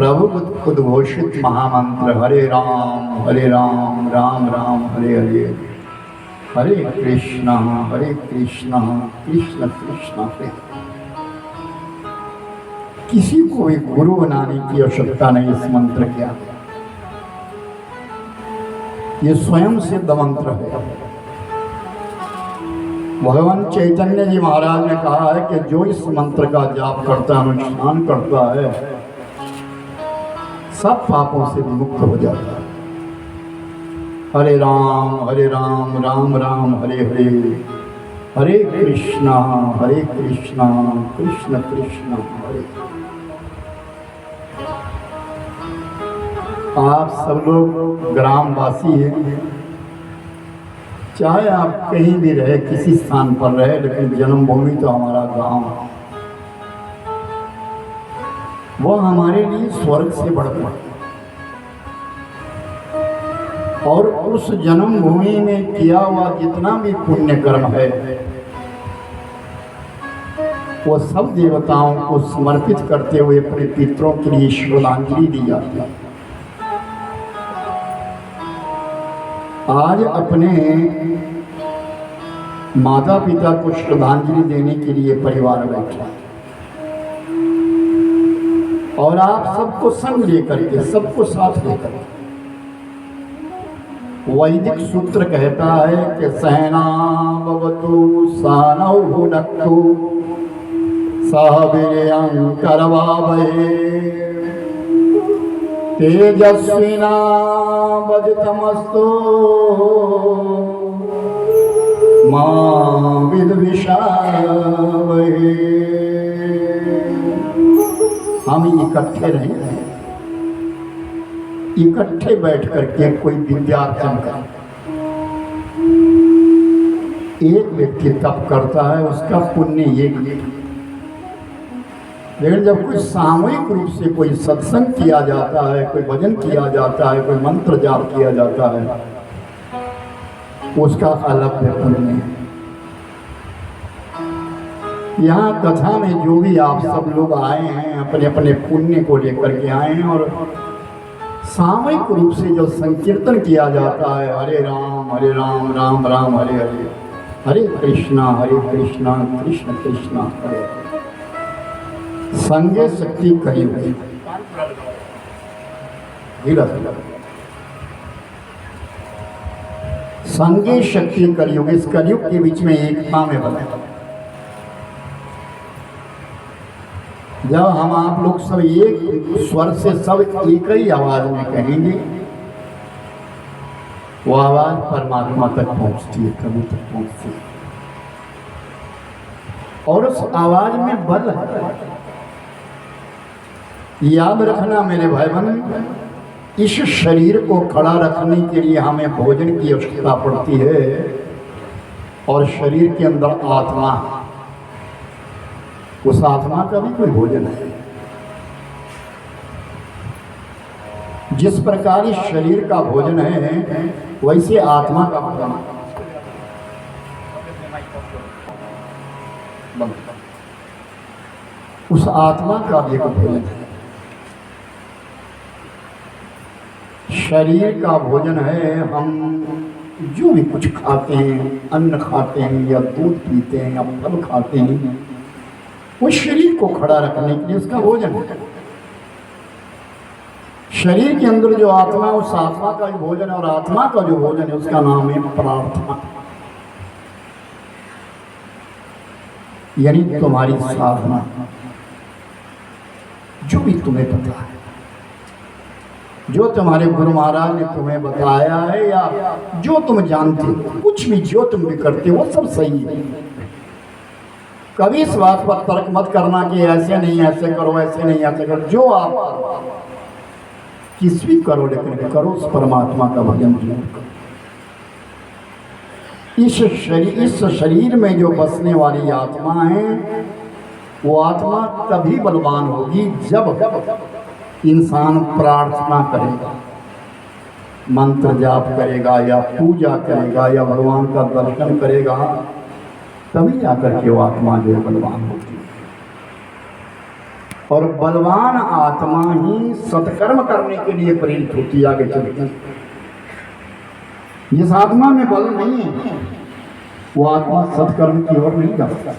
प्रभु उद्घोषित महामंत्र हरे राम राम राम हरे हरे, हरे कृष्णा कृष्ण कृष्ण हरे। किसी को भी गुरु बनाने की आवश्यकता नहीं इस मंत्र के आगे। ये स्वयं सिद्ध मंत्र है। भगवान चैतन्य जी महाराज ने कहा है कि जो इस मंत्र का जाप करता है, अनुष्ठान करता है, सब पापों से विमुक्त हो जाता है। हरे राम राम राम हरे हरे, हरे कृष्णा कृष्ण कृष्ण हरे। आप सब लोग ग्रामवासी हैं, चाहे आप कहीं भी रहे, किसी स्थान पर रहे, लेकिन जन्मभूमि तो हमारा गांव, वह हमारे लिए स्वर्ग से बढ़कर, और उस जन्मभूमि में किया हुआ जितना भी पुण्य कर्म है वो सब देवताओं को समर्पित करते हुए अपने पितरों के लिए श्रद्धांजलि दी जाती है। आज अपने माता पिता को श्रद्धांजलि देने के लिए परिवार बैठा, और आप सबको संग लेकर के, सबको साथ लेकर के। वैदिक सूत्र कहता है कि सहना भवतु सहनौ भुनक्तु सह वीर्यं करवावहै तेजस्विनावधीतमस्तु मा विद्विषावहै। हम इकट्ठे रहें, इकट्ठे बैठ करके कोई विद्यार्जन कर, एक व्यक्ति तप करता है, उसका पुण्य एक व्यक्ति। लेकिन जब कोई सामूहिक रूप से कोई सत्संग किया जाता है, कोई भजन किया जाता है, कोई मंत्र जाप किया जाता है, उसका अलग पुण्य है। यहाँ कथा में जो भी आप सब लोग आए हैं, अपने अपने पुण्य को लेकर के आए हैं, और सामूहिक रूप से जो संकीर्तन किया जाता है, हरे राम राम राम हरे हरे, हरे कृष्णा कृष्ण कृष्ण हरे, संगे शक्ति कही हुई। संगे शक्ति कलयुग, इस कलयुग के बीच में एकता में बने। जब हम आप लोग सब एक स्वर से सब एक ही आवाज में कहेंगे, वो आवाज परमात्मा तक पहुंचती है, प्रभु तक पहुंचती है, और उस आवाज में बल है। याद रखना मेरे भाई बहन, इस शरीर को खड़ा रखने के लिए हमें भोजन की आवश्यकता पड़ती है, और शरीर के अंदर आत्मा, उस आत्मा का भी कोई भोजन है। जिस प्रकार इस शरीर का भोजन है, वैसे आत्मा का भोजन है। उस आत्मा का भी एक भोजन है। शरीर का भोजन है, हम जो भी कुछ खाते हैं, अन्न खाते हैं या दूध पीते हैं या फल खाते हैं, वो शरीर को खड़ा रखने के लिए उसका भोजन है। शरीर के अंदर जो आत्मा, उस आत्मा का जो भोजन है, और आत्मा का जो भोजन है उसका नाम है प्रार्थना, यानी तुम्हारी साधना, जो भी तुम्हें पता है, जो तुम्हारे गुरु महाराज ने तुम्हें बताया है, या जो तुम जानते हो, कुछ भी जो तुम भी करते हो वो सब सही है। कभी इस बात पर तर्क मत करना कि ऐसे नहीं ऐसे करो, ऐसे नहीं ऐसे करो। जो आप किस भी करो, लेकिन करो उस परमात्मा का भजन जरूर करो। इस शरीर में जो बसने वाली आत्मा है, वो आत्मा तभी बलवान होगी जब इंसान प्रार्थना करेगा, मंत्र जाप करेगा, या पूजा करेगा, या भगवान का दर्शन करेगा, तभी जाकर के वो आत्मा जो बलवान होती है। और बलवान आत्मा ही सत्कर्म करने के लिए प्रेरित होती आगे चलती। जिस आत्मा में बल नहीं है वो आत्मा सत्कर्म की ओर नहीं जा सकता।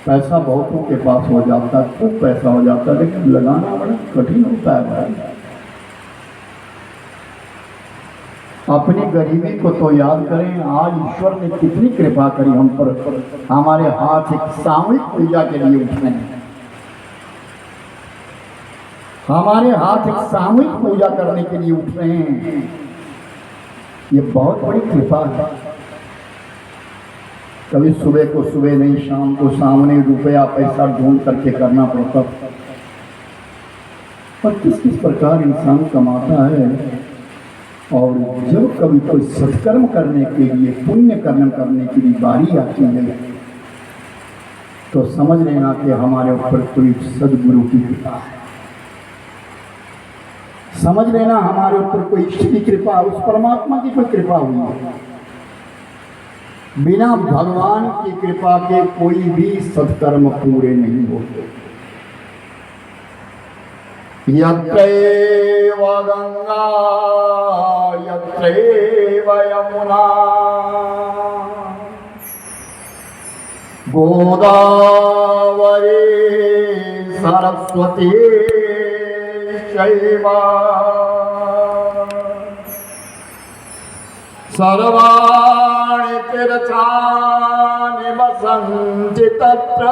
पैसा बहुतों के पास हो जाता है, खूब पैसा हो जाता है, लेकिन लगाना बड़ा कठिन होता है भाई। अपनी गरीबी को तो याद करें, आज ईश्वर ने कितनी कृपा करी हम पर। हमारे हाथ एक सामूहिक पूजा के लिए उठे हैं, हमारे हाथ एक सामूहिक पूजा करने के लिए उठ रहे हैं। ये बहुत बड़ी कृपा है। कभी सुबह को सुबह नहीं, शाम को सामने रुपया पैसा ढूंढ करके करना पड़ता, पर किस किस प्रकार इंसान कमाता है। और जब कभी कोई सत्कर्म करने के लिए, पुण्य कर्म करने के लिए बारी आती है तो समझ लेना कि हमारे ऊपर कोई सदगुरु की कृपा है। समझ लेना हमारे ऊपर कोई इष्ट की कृपा, उस परमात्मा की कोई कृपा हुई है। बिना भगवान की कृपा के कोई भी सत्कर्म पूरे नहीं होते। यत्रैव गंगा यत्रैव यमुना गोदावरी सरस्वती चैव सर्वाणि तीर्थानि वसन्ति तत्र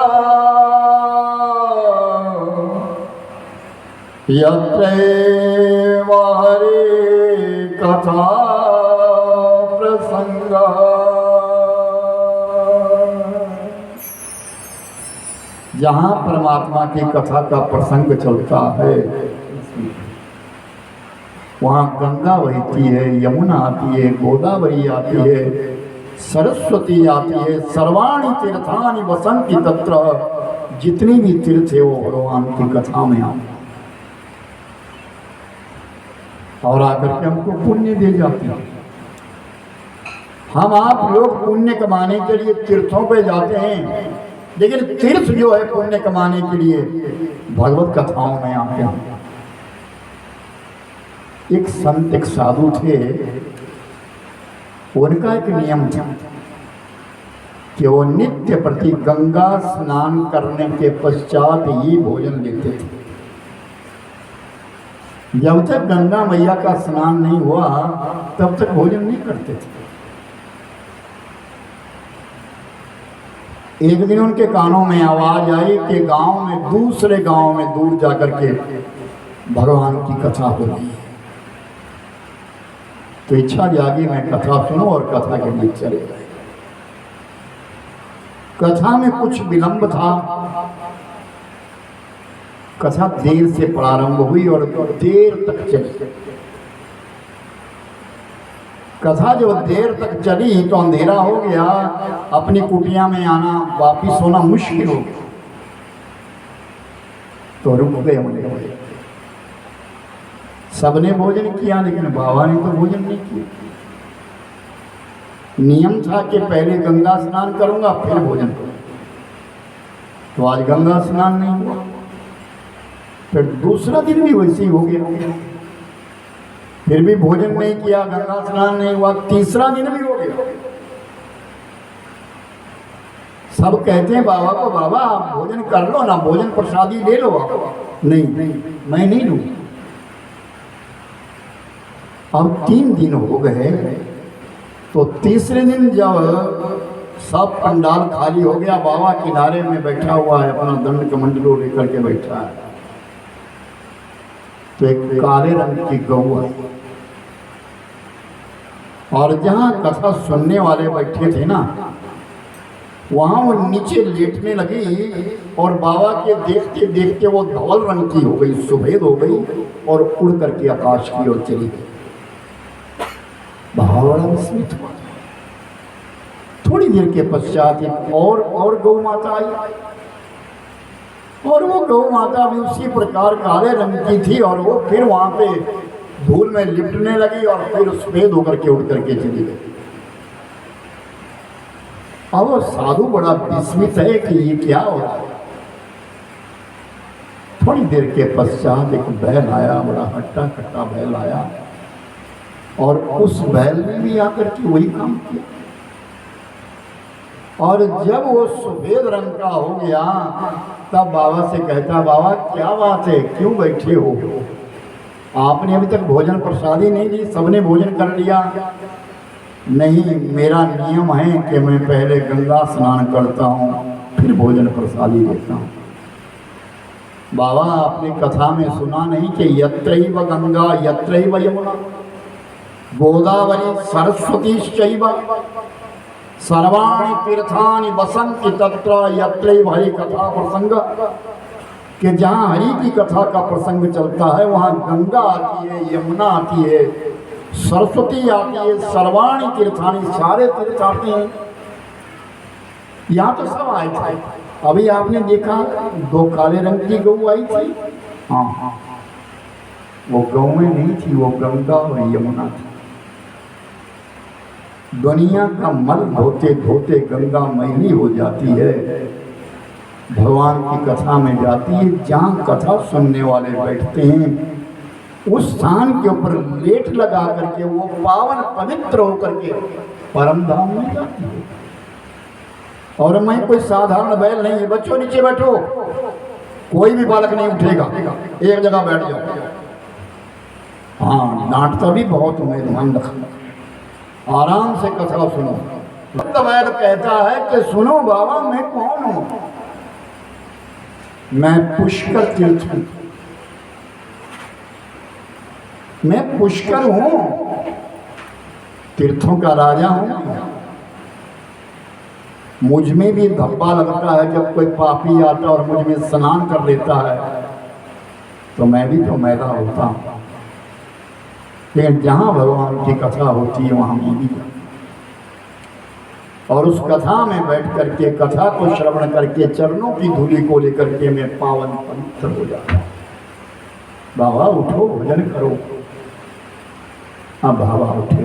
यत्रैव हरिकथा प्रसंगः। जहाँ परमात्मा की कथा का प्रसंग चलता है वहाँ गंगा बहती है, यमुना आती है, गोदावरी आती है, सरस्वती आती है। सर्वाणि तीर्थानि वसन्ति तत्र, जितनी भी तीर्थ है वो भगवान की कथा में आते और आकर के हमको पुण्य दे जाते हैं। हम आप लोग पुण्य कमाने के लिए तीर्थों पे जाते हैं, लेकिन तीर्थ जो है पुण्य कमाने के लिए भगवत कथाओं में आते हैं। एक संत, एक साधु थे, उनका एक नियम था कि वो नित्य प्रति गंगा स्नान करने के पश्चात ही भोजन लेते थे। जब तक गंगा मैया का स्नान नहीं हुआ तब तक भोजन नहीं करते थे। एक दिन उनके कानों में आवाज आई कि गांव में, दूसरे गांव में दूर जाकर के भगवान की कथा हो रही है। तो इच्छा जागी मैं कथा सुनूं और कथा के लिए चले गए। कथा में कुछ विलंब था, कथा देर से प्रारंभ हुई और देर तक चली। कथा जो देर तक चली तो अंधेरा हो गया, अपनी कुटिया में आना, वापिस होना मुश्किल हो गया। तो रुक गए उन्हें। सबने भोजन किया लेकिन बाबा ने तो भोजन नहीं किया। नियम था कि पहले गंगा स्नान करूंगा फिर भोजन करूंगा, तो आज गंगा स्नान नहीं हुआ। फिर दूसरा दिन भी वैसे ही हो गया, फिर भी भोजन नहीं किया, गंगा स्नान नहीं हुआ। तीसरा दिन भी हो गया। सब कहते हैं बाबा को, बाबा आप भोजन कर लो ना, भोजन प्रसादी ले लो आप। नहीं, मैं नहीं लूँ। अब 3 दिन हो गए, तो तीसरे दिन जब सब पंडाल खाली हो गया, बाबा किनारे में बैठा हुआ है, अपना दंड कमंडलो लेकर के बैठा है, तो एक काले रंग की गऊ आई और जहाँ कथा सुनने वाले बैठे थे ना, वहाँ वो नीचे लेटने लगी और बाबा के देखते देखते वो धवल रंग की हो गई, सुफेद हो गई और उड़ करके आकाश की ओर चली गई। बाबा बड़ा विस्मित हुआ। थोड़ी देर के पश्चात एक और गौ माता आई और वो गौ माता भी उसी प्रकार काले रंग की थी और वो फिर वहाँ पे धूल में लिपटने लगी और फिर सफेद होकर के उड़ करके चली गई। अब वो साधु बड़ा विस्मित है कि ये क्या हो रहा है। थोड़ी देर के पश्चात एक बैल आया, बड़ा हट्टा कट्टा बैल आया, और उस बैल ने भी आकर के वही काम किया। और जब वो सफेद रंग का हो गया तब बाबा से कहता, बाबा क्या बात है, क्यों बैठे हो? आपने अभी तक भोजन प्रसादी नहीं ली, सबने भोजन कर लिया। नहीं, मेरा नियम है कि मैं पहले गंगा स्नान करता हूँ फिर भोजन प्रसादी लेता हूँ। बाबा आपने कथा में सुना नहीं कि यत्रैव गंगा यत्रैव यमुना गोदावरी सरस्वतीश्चैव सर्वाणि तीर्थानि वसन्ति तत्र यत्रैव हरि कथा प्रसंग, कि जहाँ हरि की कथा का प्रसंग चलता है वहाँ गंगा आती है, यमुना आती है, सरस्वती आती है, सर्वाणि तीर्थानि, सारे तीर्थ आते हैं। यहाँ तो सब आए थे। अभी आपने देखा 2 काले रंग की गऊ आई थी। हाँ, वो गौएं नहीं थी, वो गंगा और यमुना थी। दुनिया का मल धोते धोते गंगा मैली हो जाती है, भगवान की कथा में जाती है। जहाँ कथा सुनने वाले बैठते हैं उस स्थान के ऊपर लेट लगा करके वो पावन पवित्र होकर के परम धाम में जाती है। और मैं कोई साधारण बैल नहीं है। बच्चों नीचे बैठो, कोई भी बालक नहीं उठेगा, एक जगह बैठ जाओ। हाँ, डांटता भी बहुत हूँ, ध्यान रखना, आराम से कथा सुनो। तो बैल कहता है कि सुनो बाबा, मैं कौन हूँ? मैं पुष्कर तीर्थ हूँ, मैं पुष्कर हूँ, तीर्थों का राजा हूँ। मुझ में भी धब्बा लगता है जब कोई पापी आता और मुझ में स्नान कर लेता है, तो मैं भी तो मैदा होता हूँ। लेकिन जहाँ भगवान की कथा होती है वहाँ मैं भी जाता हूँ। और उस कथा में बैठ करके, कथा को श्रवण करके, चरणों की धूलि को लेकर के मैं पावन पवित्र हो जाता हूँ। बाबा उठो, भोजन करो। हाँ बाबा उठे,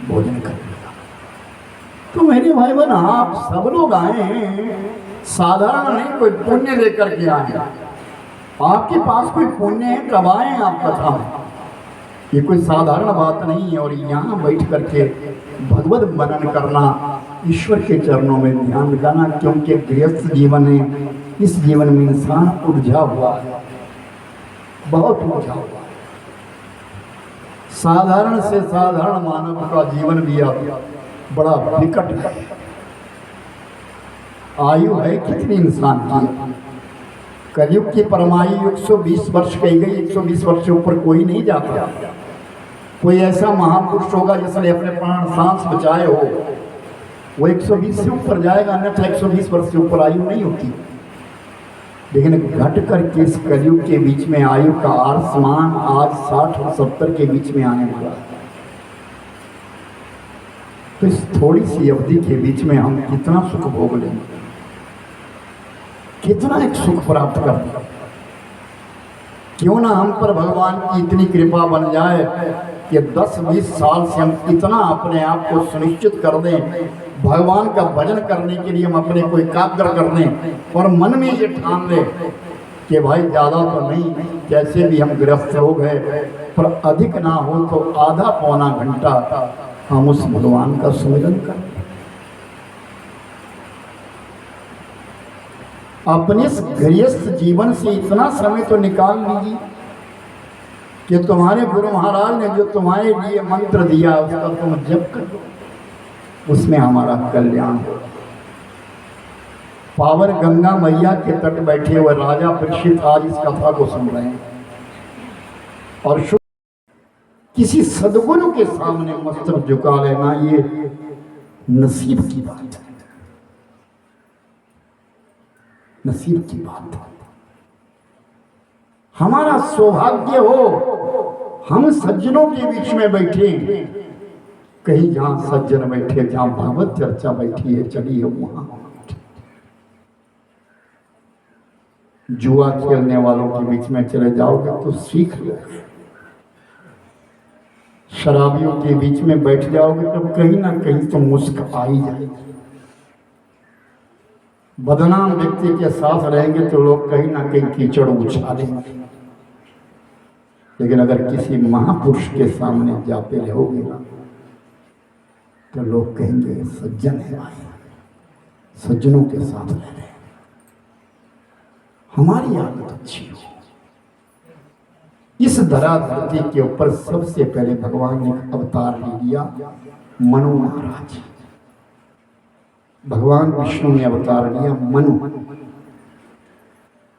भोजन करो। तो मेरे भाई बहन, आप सब लोग आए हैं, साधारण नहीं, कोई पुण्य लेकर के आए। आपके पास कोई पुण्य है तब आए हैं आप कथा में। ये कोई साधारण बात नहीं है। और यहाँ बैठ करके भगवत मनन करना, ईश्वर के चरणों में ध्यान लगाना, क्योंकि गृहस्थ जीवन है, इस जीवन में इंसान उलझा हुआ है, बहुत उलझा हुआ है। साधारण से साधारण मानव का जीवन भी बड़ा विकट है। आयु है कितनी इंसान की? कलयुग की परमायु 120 वर्ष कही गई। 120 वर्ष से ऊपर कोई नहीं जाता। कोई ऐसा महापुरुष होगा जिसने अपने प्राण सांस बचाए हो, वो 120 से ऊपर जाएगा, अन्यथा 120 वर्ष से ऊपर आयु नहीं होती। लेकिन घट करके इस कलयुग के बीच में आयु का आसमान आज 60 और 70 के बीच में आने वाला है। तो इस थोड़ी सी अवधि के बीच में हम कितना सुख भोग लेंगे, कितना एक सुख प्राप्त कर लें। क्यों ना हम पर भगवान की इतनी कृपा बन जाए कि 10-20 साल से हम इतना अपने आप को सुनिश्चित कर दें, भगवान का भजन करने के लिए हम अपने को एकाग्र कर दें और मन में ये ठान लें कि भाई ज़्यादा तो नहीं, जैसे भी हम गृहस्थ लोग हैं, पर अधिक ना हो तो आधा पौना घंटा हम उस भगवान का सुमिरन करें। अपने गृहस्थ जीवन से इतना समय तो निकाल लीजिए कि तुम्हारे गुरु महाराज ने जो तुम्हारे लिए मंत्र दिया उसका तुम जप करो, उसमें हमारा कल्याण हो। पावन गंगा मैया के तट बैठे हुए राजा परीक्षित आज इस कथा को सुन रहे हैं और किसी सदगुरु के सामने मस्तक झुका लेना, ये नसीब की बात है, नसीब की बात है। हमारा सौभाग्य हो हम सज्जनों के बीच में बैठे, कहीं जहां सज्जन बैठे, जहां भागवत चर्चा बैठी है, चलिए वहां। जुआ खेलने वालों के बीच में चले जाओगे तो सीख लो, शराबियों के बीच में बैठ जाओगे तो कहीं ना कहीं तो मुस्क आ ही जाएगी। बदनाम व्यक्ति के साथ रहेंगे तो लोग कहीं ना कहीं कीचड़ उछालेंगे, लेकिन अगर किसी महापुरुष के सामने जाते रहोगे ना तो लोग कहेंगे सज्जन है भाई, सज्जनों के साथ रह रहे, हमारी आदत अच्छी हो। इस धरा धरती के ऊपर सबसे पहले भगवान ने अवतार ले लिया मनु महाराज। भगवान विष्णु ने अवतार लिया मनु,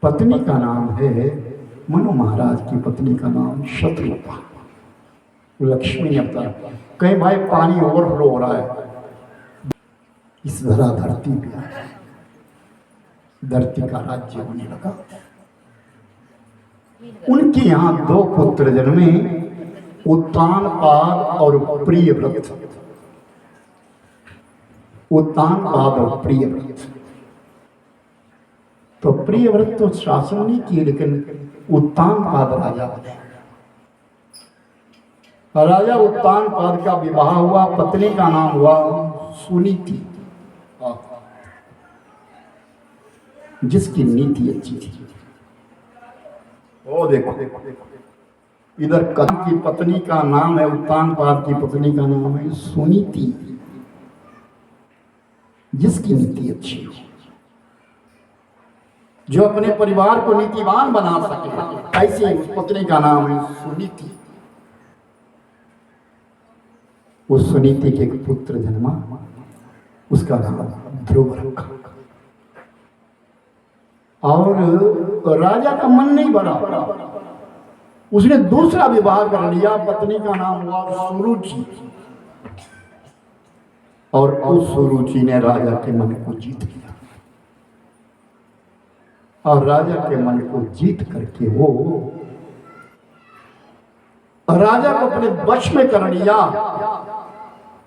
पत्नी का नाम है मनु महाराज की पत्नी का नाम शत्रुपा। लक्ष्मी ने अवतार, कहीं भाई पानी ओवरफ्लो हो रहा है, इस धरा धरती पे धरती का राज्य होने लगा। उनके यहाँ दो पुत्र जन्मे, उत्तानपाद और प्रियव्रत। उत्तानपाद और प्रियव्रत। तो प्रियव्रत तो शासन नहीं किए, लेकिन उत्तानपाद राजा बने। राजा उत्तानपाद का विवाह हुआ, पत्नी का नाम हुआ सुनीति, जिसकी नीति अच्छी थी। वो देखो इधर कद्म की पत्नी का नाम है, उत्तानपाद की पत्नी का नाम है सुनीति, जिसकी नीति अच्छी हो, जो अपने परिवार को नीतिवान बना सके, ऐसी उस पत्नी का नाम है सुनीति। उस सुनीति के एक पुत्र जन्मा, उसका नाम ध्रुव रखा। और राजा का मन नहीं भरा, उसने दूसरा विवाह कर लिया, पत्नी का नाम हुआ सुरुचि। और उस सुरुचि ने राजा के मन को जीत लिया, और राजा के मन को जीत करके वो राजा को अपने वश में कर लिया।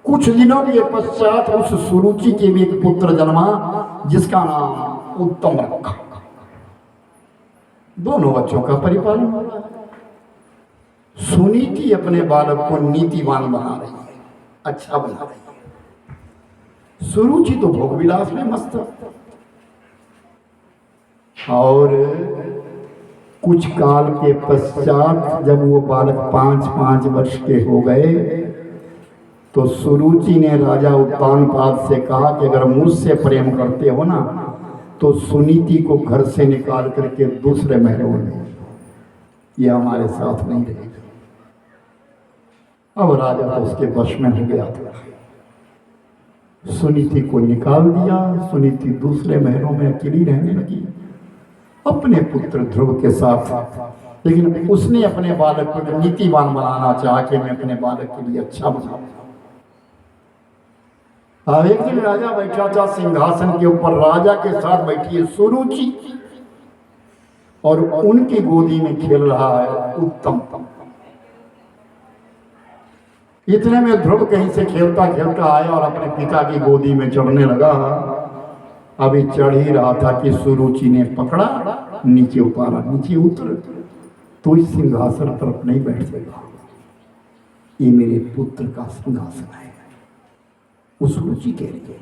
कुछ दिनों के पश्चात उस सुरुचि के भी एक पुत्र जन्मा, जिसका नाम उत्तम रखा। दोनों बच्चों का परिपालन हो रहा है। सुनीति अपने बालक को नीतिवान बना रही है, अच्छा बना रही है। सुरुचि तो भोग विलास में मस्त। और कुछ काल के पश्चात जब वो बालक 5-5 वर्ष के हो गए, तो सुरुचि ने राजा उत्तानपाद से कहा कि अगर मुझसे प्रेम करते हो ना, तो सुनीति को घर से निकाल करके दूसरे महलों में, ये हमारे साथ नहीं रहेगी। अब राजा तो उसके वश में हो गया था, सुनीति को निकाल दिया। सुनीति दूसरे महलों में अकेली रहने लगी अपने पुत्र ध्रुव के साथ। लेकिन उसने अपने बालक को नीतिवान बनाना चाहा कि मैं अपने बालक के लिए अच्छा बनाऊं। एक दिन राजा बैठा था सिंहासन के ऊपर, राजा के साथ बैठी है सुरुचि, और उनकी गोदी में खेल रहा है उत्तम। इतने में ध्रुव कहीं से खेलता खेलता आया और अपने पिता की गोदी में चढ़ने लगा। अभी चढ़ ही रहा था कि सुरुचि ने पकड़ा, नीचे उतारा। नीचे उतर, तो इस सिंहासन पर नहीं बैठ सका, ये मेरे पुत्र का सिंहासन है, उस रुचि के लिए।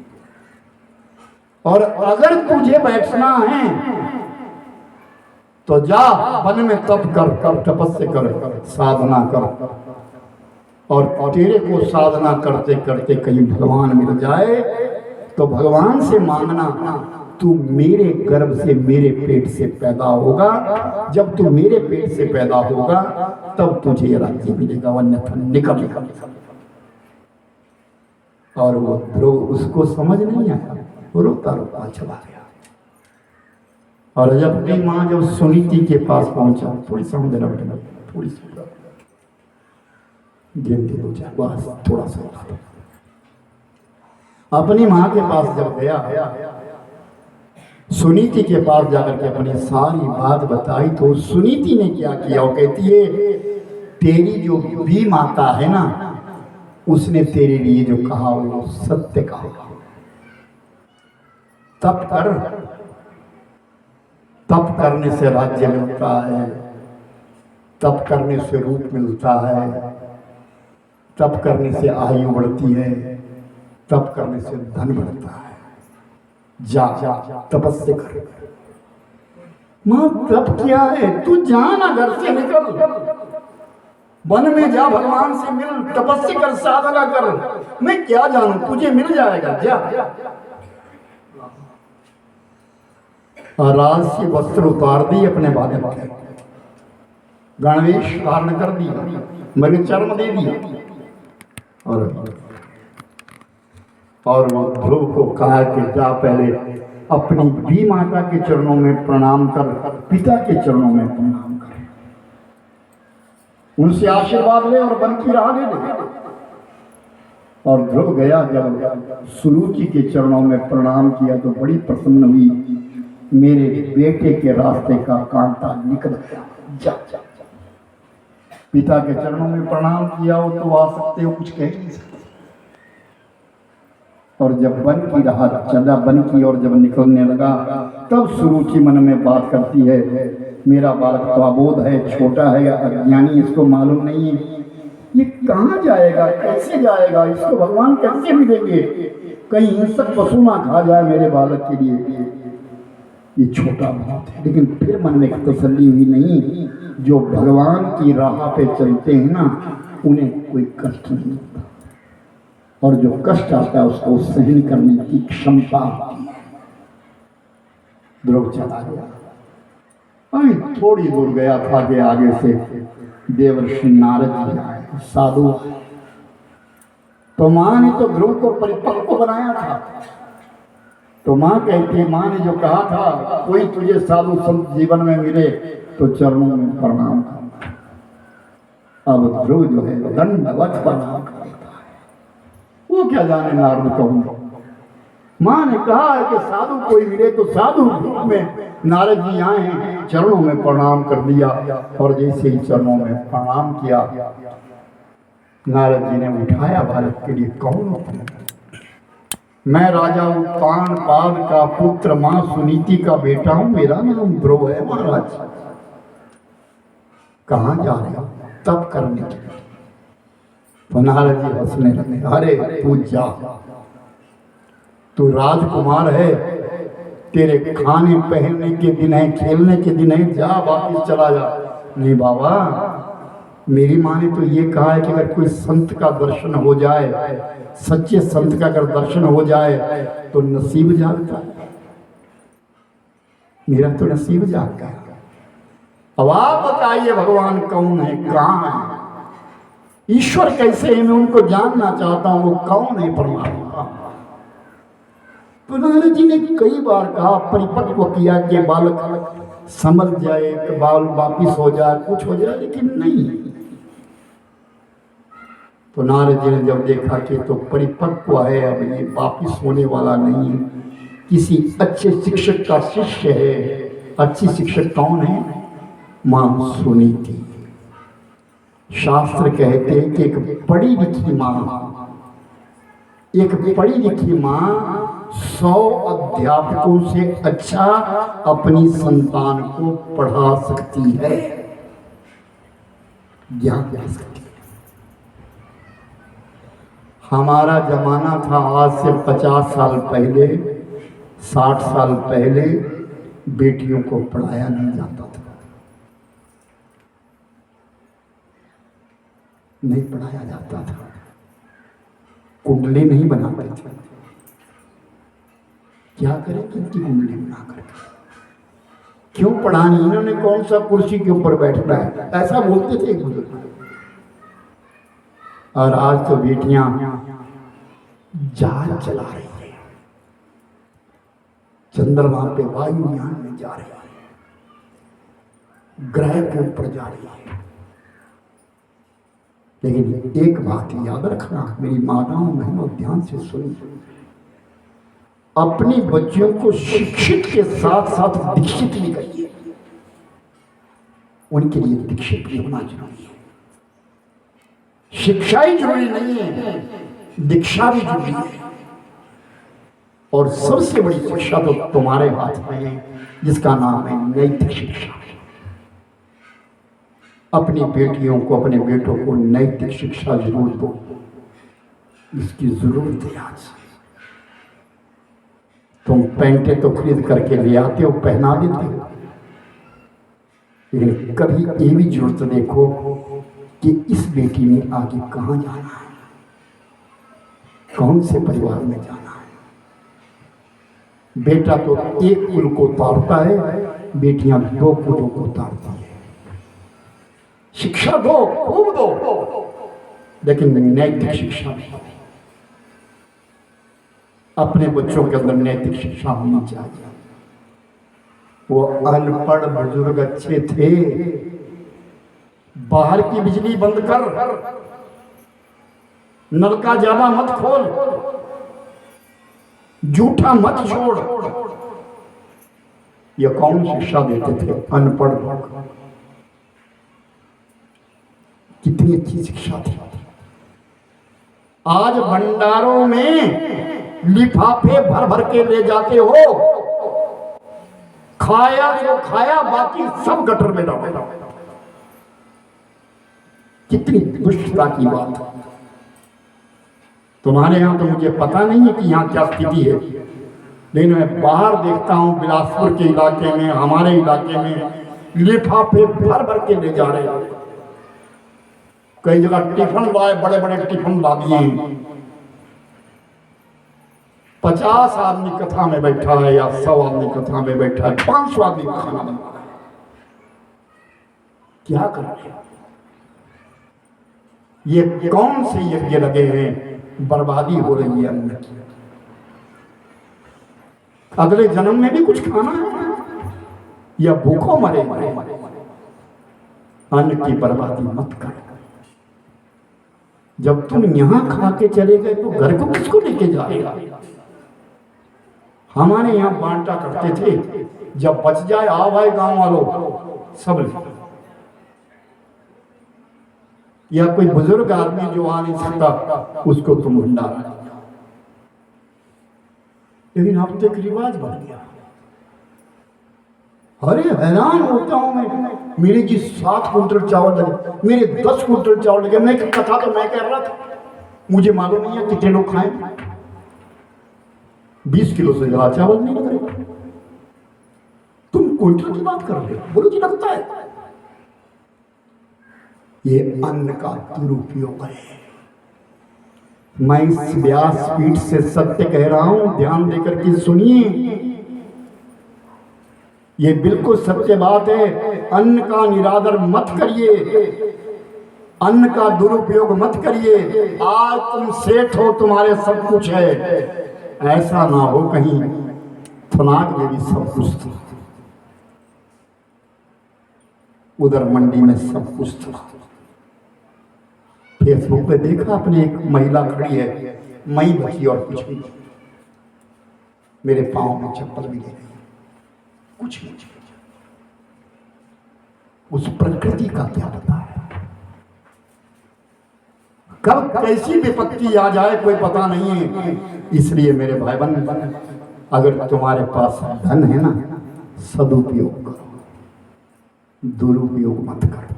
और अगर तुझे बैठना है तो जा वन में तप कर, तपस्या कर, साधना कर, और तेरे को साधना करते करते कहीं भगवान मिल जाए तो भगवान से मांगना, तू मेरे गर्भ से, मेरे पेट से पैदा होगा। जब तू मेरे पेट से पैदा होगा तब तुझे राज्य मिलेगा, अन्यथा निकल। और वो ध्रुव, उसको समझ नहीं आया, रोता रोता चला गया। और जब अपनी माँ जब सुनीति के पास पहुंचा, थोड़ी समझ रहा बेटा, थोड़ी सी बस थोड़ा सा, अपनी माँ के पास जब गया, सुनीति के पास जाकर के अपनी सारी बात बताई, तो सुनीति ने क्या किया, वो कहती है तेरी जो भी माता है ना, उसने तेरे लिए जो कहा वो सत्य कहा। तप कर, तप करने से राज्य मिलता है, तप करने से रूप मिलता है, तप करने से आयु बढ़ती है, तप करने से धन बढ़ता है। जा तपस्या कर। मां तप क्या है, तू जा ना, घर से निकल, वन में जा, भगवान से मिल, तपस्या कर, साधना कर, मैं क्या जानूं, तुझे मिल जाएगा, जा। राज के वस्त्र उतार दी अपने बाले बाले, गणवेश धारण कर दिया, मृग चर्म दे दिया, और वो ध्रुव को कहा कि जा पहले अपनी भी माता के चरणों में प्रणाम कर, पिता के चरणों में प्रणाम कर, उनसे आशीर्वाद ले और वन की राह ले ले। और ध्रुव गया, जब सुरुचि के चरणों में प्रणाम किया तो बड़ी प्रसन्न हुई, मेरे बेटे के रास्ते का कांटा निकल गया, जा। पिता के चरणों में प्रणाम किया हो तो आ सकते हो, कुछ कह नहीं सकते। और जब वन की राह चला, वन की और जब निकलने लगा, तब सुरुचि मन में बात करती है, मेरा बालक तो अबोध है, छोटा है, अज्ञानी, इसको मालूम नहीं है, ये कहाँ जाएगा, कैसे जाएगा, इसको भगवान कैसे मिलेंगे, कहीं हिंसक पशु ना खा जाए मेरे बालक के लिए, ये छोटा बहुत है। लेकिन फिर मन में तसल्ली हुई, नहीं, जो भगवान की राह पे चलते हैं ना, उन्हें कोई कष्ट नहीं होता, और जो कष्ट आता है उसको सहन करने की क्षमता होती है। ध्रुव चला गया, थोड़ी दूर गया था कि आगे से देवर्षि नारद जी आए, साधु। तो माँ ने तो ध्रुव को परिपक्व बनाया था, तो माँ कहती, माँ ने जो कहा था, कोई तुझे साधु संत जीवन में मिले तो चरणों में प्रणाम कर। अब ध्रुव जो है दंडवत प्रणाम करता है, वो क्या जाने नारद कहूँ। माँ ने कहा है कि साधु कोई मिले तो साधु रूप में नारद जी आए हैं, चरणों में प्रणाम कर दिया, और जैसे ही चरणों में प्रणाम किया, नारद जी ने उठाया बालक के लिए, कौन हो? मैं राजा उत्तान पाद का पुत्र, मां सुनीति का बेटा हूं, मेरा नाम ध्रुव है महाराज। कहाँ जा रहे हो? तप करने के लिए। तो नारद जी हंसने लगे, अरे तू जा, तू राजकुमार है, तेरे खाने पहनने के दिन है, खेलने के दिन है, जा वापिस चला जा। नहीं बाबा, मेरी माँ ने तो ये कहा है कि अगर कोई संत का दर्शन हो जाए, सच्चे संत का अगर दर्शन हो जाए तो नसीब जागता है, मेरा तो नसीब जाग गया। अब आप बताइए भगवान कौन है, कहाँ है, ईश्वर कैसे है, मैं उनको जानना चाहता हूँ, वो कौन है परमात्मा। तो नारद जी ने कई बार कहा, परिपक्व किया कि बालक समझ जाए, कि बाल वापिस हो जाए, कुछ हो जाए, लेकिन नहीं। तो नारद जी ने जब देखा कि तो परिपक्व है, अब ये वापिस होने वाला नहीं है, किसी अच्छे शिक्षक का शिष्य है। अच्छी शिक्षक कौन है? मां सुनीति। शास्त्र कहते हैं कि एक पढ़ी लिखी मां 100 अध्यापकों से अच्छा अपनी संतान को पढ़ा सकती है, ज्ञान दे सकती है। हमारा जमाना था आज से 50 साल पहले, 60 साल पहले बेटियों को पढ़ाया नहीं जाता था, नहीं पढ़ाया जाता था, कुंडली नहीं बनाते थे। क्या करें किनकी कुंडली बना करके, क्यों पढ़ानी, इन्होंने कौन सा कुर्सी के ऊपर बैठना है, ऐसा बोलते थे बुजुर्ग। और आज तो बेटियां जहाज चला रही है, चंद्रमा पे वायुयान में जा रही है, ग्रह के ऊपर जा रही है। लेकिन एक बात याद रखना मेरी माताओं बहनों, ध्यान से सुनिए, अपनी बच्चियों को शिक्षित के साथ साथ दीक्षित भी करिए, उनके लिए दीक्षित भी होना जरूरी है। शिक्षा ही जरूरी नहीं है, दीक्षा भी जरूरी है। और सबसे बड़ी शिक्षा तो तुम्हारे हाथ में है, जिसका नाम है नैतिक शिक्षा। अपनी बेटियों को, अपने बेटों को नैतिक शिक्षा जरूर दो, इसकी जरूरत है आज। तुम पैंटे तो खरीद करके ले आते हो, पहना देते हो, लेकिन कभी ये भी जरूरत देखो कि इस बेटी ने आगे कहाँ जाना है, कौन से परिवार में जाना है। बेटा तो एक कुल को तारता है, बेटियां 2 कुलों को तारती है। शिक्षा दो, खूब दो, लेकिन नैतिक शिक्षा भी। अपने बच्चों के अंदर नैतिक शिक्षा होनी चाहिए। वो अनपढ़ बुजुर्ग अच्छे थे, बाहर की बिजली बंद कर, नलका ज्यादा मत खोल, जूठा मत छोड़। ये कौन शिक्षा देते थे? अनपढ़ लोग। कितनी अच्छी शिक्षा थी। आज भंडारों में लिफाफे भर भर के ले जाते हो, खाया जो खाया बाकी सब गटर में डाला। कितनी दुष्टता की बात है। तुम्हारे यहां तो मुझे पता नहीं है कि यहां क्या स्थिति है, लेकिन मैं बाहर देखता हूं बिलासपुर के इलाके में, हमारे इलाके में लिफाफे भर भर के ले जा रहे हैं। कई जगह टिफिन लाए, बड़े बड़े टिफिन ला दिए। 50 आदमी कथा में बैठा है या 100 आदमी कथा में बैठा है, 500 आदमी का खाना बन रहा है। क्या कर रहे हैं? ये कौन से यज्ञ लगे हैं? बर्बादी हो रही है अन्न की। अगले जन्म में भी कुछ खाना है या भूखों मरे? अन्न की बर्बादी मत कर। जब तुम यहां खा के चले गए तो घर को किसको लेके जाएगा? हमारे यहां बांटा करते थे, जब बच जाए आओ भाई गांव वालों सब ले। या कोई बुजुर्ग आदमी जो आ नहीं सकता उसको तुम भंडारा दिया। लेकिन अब तक रिवाज बन गया। अरे हैरान होता हूं मैं, मेरे जी 7 कुंटल चावल लगे, मेरे 10 कुंटल चावल लगे। मैं कथा तो मैं कह रहा था, मुझे मालूम नहीं है कितने लोग खाए। 20 किलो से ज्यादा चावल नहीं लग रहे। तुम कुंटल की बात कर रहे हो? बोलो जी लगता है। ये अन्न का दुरुपयोग है। मैं इस व्यासपीठ से सत्य कह रहा हूं, ध्यान देकर के सुनिए। ये बिल्कुल सत्य बात है। अन्न का निरादर मत करिए, अन्न का दुरुपयोग मत करिए। आज तुम सेठ हो, तुम्हारे सब कुछ है, ऐसा ना हो कहीं थनाग में भी सब कुछ था, उधर मंडी में सब कुछ था। फेसबुक पे देखा अपने, एक महिला खड़ी है, मई बची और कुछ भी, मेरे पांव में चप्पल भी नहीं, कुछ नहीं। उस प्रकृति का क्या पता है? कब कैसी विपत्ति आ जाए कोई पता नहीं है। इसलिए मेरे भाई बहन, अगर तुम्हारे पास धन है ना, सदुपयोग करो, दुरुपयोग मत करो।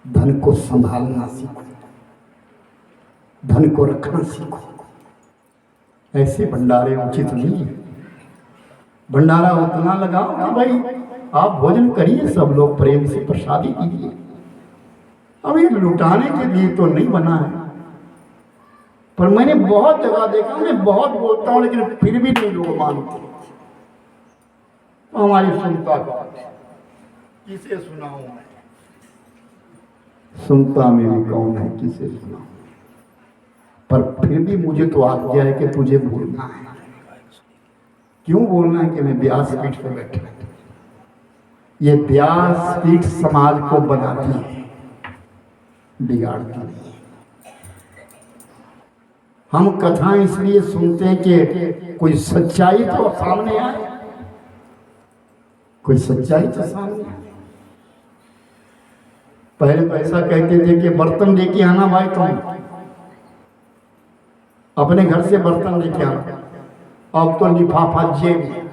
धन को संभालना सीखो, धन को रखना सीखो। ऐसे भंडारे उचित नहीं है। भंडारा उतना लगाओ कि भाई आप भोजन करिए, सब लोग प्रेम से प्रसादी कीजिए। अब ये लुटाने के लिए तो नहीं बना है। पर मैंने बहुत जगह देखा, मैं बहुत बोलता हूं लेकिन फिर भी नहीं लोग मानते। तो हमारी सुनता किसे सुनाऊं मैं? सुनता मेरी कौन है, किसे सुनाऊं? पर फिर भी मुझे तो आज्ञा है कि तुझे बोलना है। क्यों बोलना है? कि मैं व्यासपीठ पर बैठा। ये व्यासपीठ समाज को बनाती है, बिगाड़ती नहीं। हम कथाएं इसलिए सुनते हैं कि कोई सच्चाई तो सामने आए, कोई सच्चाई तो सामने आए। पहले तो ऐसा कहते थे कि बर्तन लेके आना भाई, तुम अपने घर से बर्तन लेके आना। अब तो लिफाफा जेब में,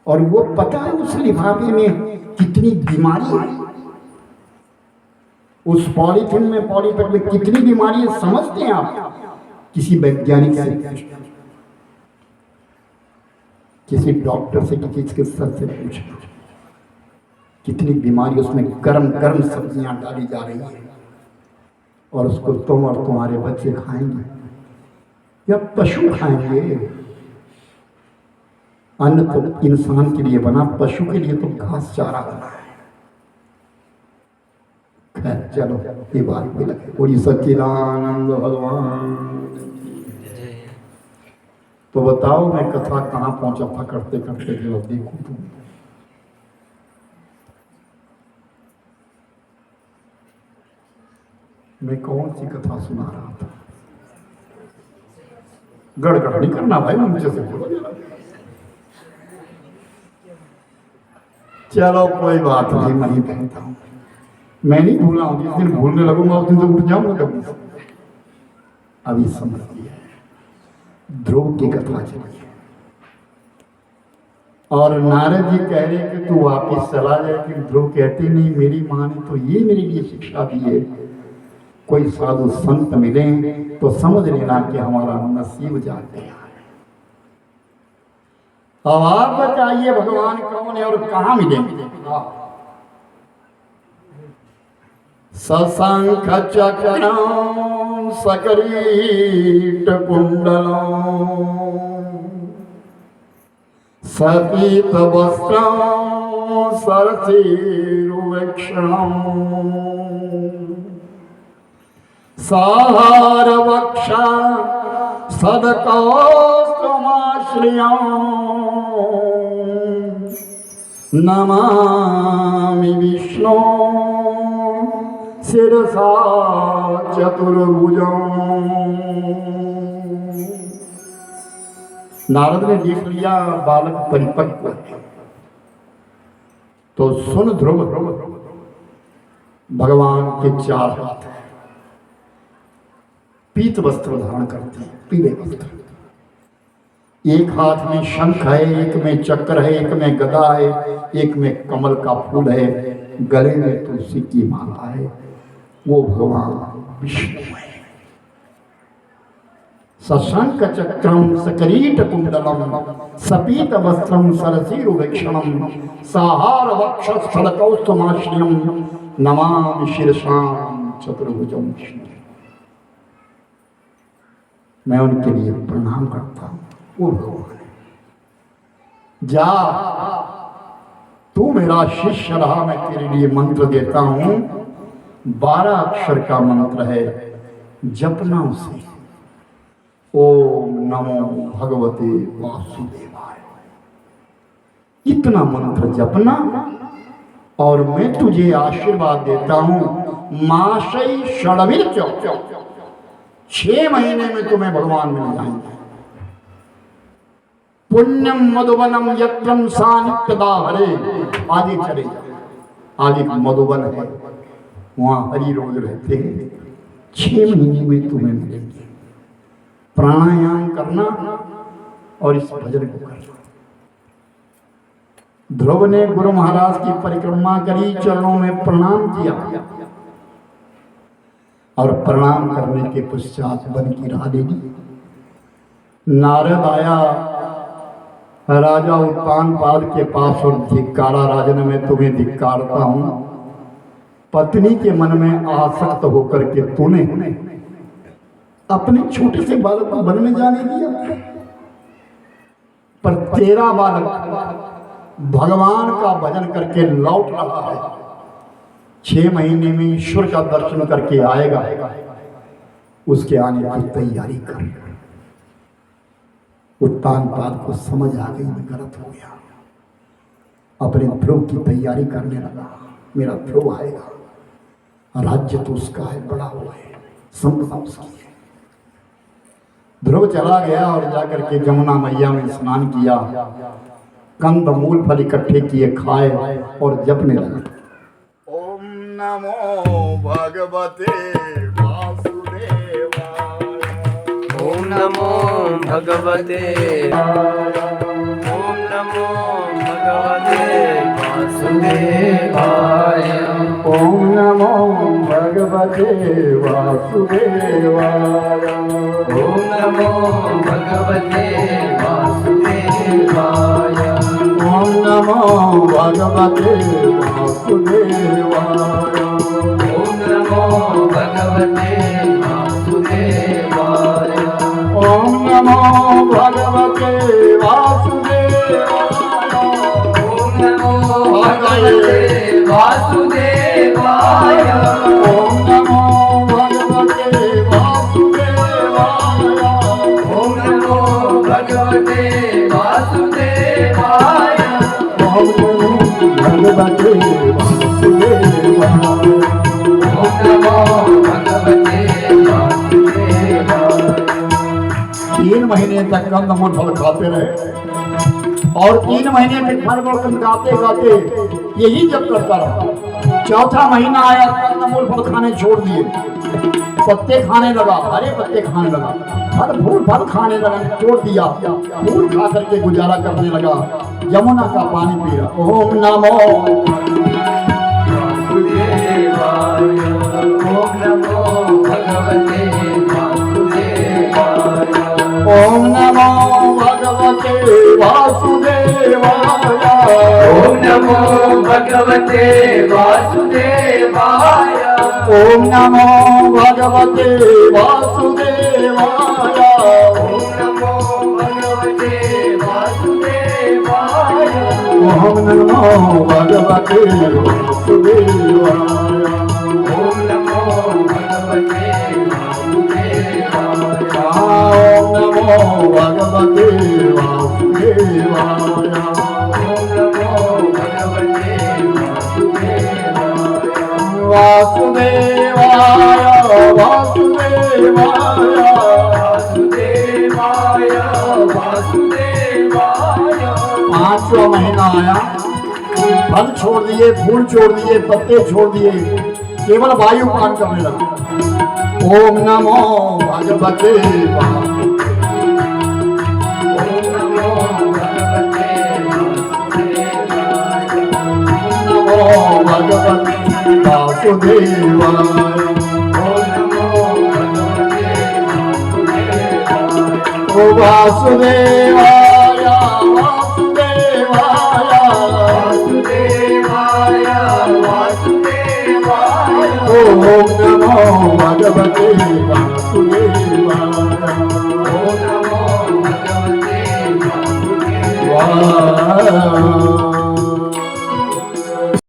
और वो पता है उस लिफाफे में कितनी बीमारी है, उस पॉलीथिन में, पॉलीपैक में कितनी बीमारी है समझते हैं आप? किसी वैज्ञानिक से, किसी डॉक्टर से, किसी चिकित्सक से पूछना कितनी बीमारी उसमें गर्म गर्म सब्जियां डाली जा रही है और उसको तुम और तुम्हारे बच्चे खाएंगे या पशु खाएंगे। अन्न तो इंसान के लिए बना, पशु के लिए तो घास चारा बना है। खैर चलो ये बात भी लगे। पूरी सच्चिदानंद भगवान। तो बताओ मैं कथा कहाँ पहुंचा था करते करते, जो देखो तुम। मैं कौन सी कथा सुना रहा था? गड़गड़ नहीं करना भाई, मुझे से बोलो जरा। चलो कोई बात नहीं, मैं ही कहता हूँ। मैं नहीं भूला हूँ, जिस दिन भूलने लगूंगा उस दिन तो उठ जाऊंगा कभी से। अभी समझ लिया, ध्रुव की कथा चली और नारद जी कह रहे कि तू वापिस चला जाए, कि ध्रुव कहते नहीं, मेरी माँ ने तो ये मेरे लिए शिक्षा दी है, कोई साधु संत मिले तो समझ लेना कि हमारा नसीब जाग गया है। अब आप बताइए भगवान कौन है और कहाँ मिलेंगे? सशंख चक्रं सकरीट कुंडलं सपीत वस्त्रं सरसीरुवेक्षणं साहार वक्षा सदकौस्तुमाश्रियं नमामि विष्णु शिरसा चतुर्भुजं। नारद ने देख लिया बालक परिपक्व है, तो सुन ध्रुव, भगवान के 4 हाथ हैं, पीत वस्त्र धारण करते हैं, पीले वस्त्र। एक हाथ में शंख है, एक में चक्र है, एक में गदा है, एक में कमल का फूल है, गले में तुलसी की माला है। वो भगवान विष्णु है। सशंख चक्रं सकरीट कुंडलम सपीत वस्त्रं सरसीरुवेक्षणं साहार वक्षस्थलकौस्तुमाश्रियं नमामि शीर्षां चतुर्भुजं विष्णु। मैं उनके लिए प्रणाम करता हूँ। वो भगवान है। जा, तू मेरा शिष्य रहा, मैं तेरे लिए मंत्र देता हूँ। 12 अक्षर का मंत्र है, जपना उसे। ओम नमो भगवते वासुदेवाय। इतना मंत्र जपना और मैं तुझे आशीर्वाद देता हूँ। माशै षड्विर्च 6 महीने में तुम्हें भगवान मिल जाएंगे। पुण्यम मधुबनम यत्रम सानित्यदा हरे। आगे चले जाओ, आगे मधुबन है, वहां हरि रोज रहते हैं। 6 महीने में तुम्हें मिलेंगे। प्राणायाम करना और इस भजन को करना। ध्रुव ने गुरु महाराज की परिक्रमा करी, चरणों में प्रणाम किया और प्रणाम करने के पश्चात वन की राह ले ली। नारद आया राजा उत्तानपाद के पास और धिक्कारा, राजन मैं तुम्हें धिक्कारता हूं। पत्नी के मन में आसक्त होकर के तूने अपने छोटे से बालक को वन में जाने दिया, पर तेरा बालक भगवान का भजन करके लौट रहा है। 6 महीने में ईश्वर का दर्शन करके आएगा, उसके आने की तैयारी कर। उत्तानपाद को समझ आ गई मैं गलत हो गया, अपने ध्रुव की तैयारी करने लगा। मेरा ध्रुव आएगा, राज्य तो उसका है, बड़ा हुआ है, संपदा उसकी है। ध्रुव चला गया और जाकर के जमुना मैया में स्नान किया, कंद मूल फल इकट्ठे किए, खाए और जपने लगा। ओम नमो भगवते वासुदेवाय। ओम नमो भगवते, ओम नमो भगवते वासुदेवाय। ओम नमो भगवते भगवते वासुदेवाय। ओम नमो भगवते वासुदेवाय। ओम नमो भगवते वासुदेवाय। ओम नमो भगवते वासुदेवाय। ओम नमो भगवते वासुदेवाय। ओम नमो भगवते वासुदेवाय। ओम नमो भगवते वासुदेवाय। ओम नमो भगवते वासुदेवाय। ओम नमो भगवते वासुदेवाय। ओम नमो भगवते वासुदेवाय। 3 महीने तक कंदमूल फल खाते रहे और 3 महीने तक फल गाते गाते यही जब करता रहा। 4था महीना आया, कंदमूल फल खाने छोड़ दिए, पत्ते खाने लगा, हरे पत्ते खाने लगा, फल फूल फल खाने लगा, छोड़ दिया, फूल खा करके गुजारा करने लगा, यमुना का पानी पी रहा। ओम नमो वासुदेवाय। ओम नमो भगवते वासुदेवाय। ओम नमो भगवते वासुदेवाय। ओम नमो भगवते वासुदेवाय। ओम नमो भगवते वासुदेवाय। ओम नमो भगवते वासुदेवाय। ओम नमो भगवते वासुदेवाय। ओम नमो भगवते वासुदेवाय। ओम नमो भगवते वासुदेवाय। ओम नमो भगवते वासुदेवाय। वासुदेवाय वासुदेवाय। वासुदेवाय वासुदेवाय। 5वां महीना आया, फल छोड़ दिए, फूल छोड़ दिए, पत्ते छोड़ दिए, केवल वायु पान करने लगा। ओम नमो भगवते ओम नमो भगवते वासुदेवाय। नमो भगवते वासुदेवाय। ओम नमो भगवते वासुदेवाय। ओ वासुदेवाय वासुदेवाय। वासुदेवाय वासुदेवाय। ओम नमो भगवते वासुदेवाय। ओम नमो भगवते वासुदेवाय। वाह